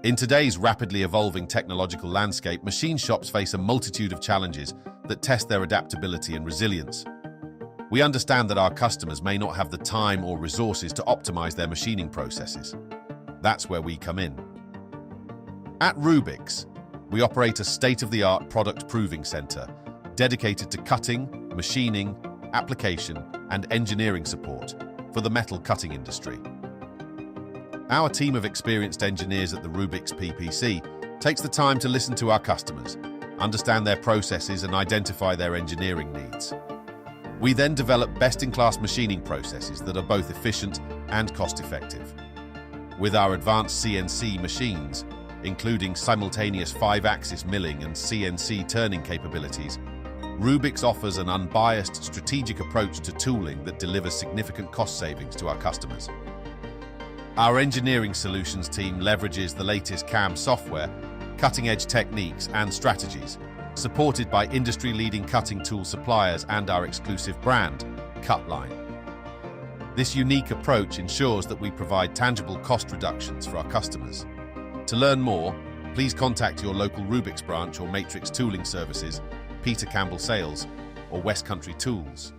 In today's rapidly evolving technological landscape, machine shops face a multitude of challenges that test their adaptability and resilience. We understand that our customers may not have the time or resources to optimize their machining processes. That's where we come in. At Rubix, we operate a state-of-the-art product proving center dedicated to cutting, machining, application, and engineering support for the metal cutting industry. Our team of experienced engineers at the Rubix PPC takes the time to listen to our customers, understand their processes, and identify their engineering needs. We then develop best-in-class machining processes that are both efficient and cost-effective. With our advanced CNC machines, including simultaneous 5-axis milling and CNC turning capabilities, Rubix offers an unbiased, strategic approach to tooling that delivers significant cost savings to our customers. Our engineering solutions team leverages the latest CAM software, cutting-edge techniques, and strategies, supported by industry-leading cutting tool suppliers and our exclusive brand, Cutline. This unique approach ensures that we provide tangible cost reductions for our customers. To learn more, please contact your local Rubix branch or Matrix Tooling Services, Peter Campbell Sales, or West Country Tools.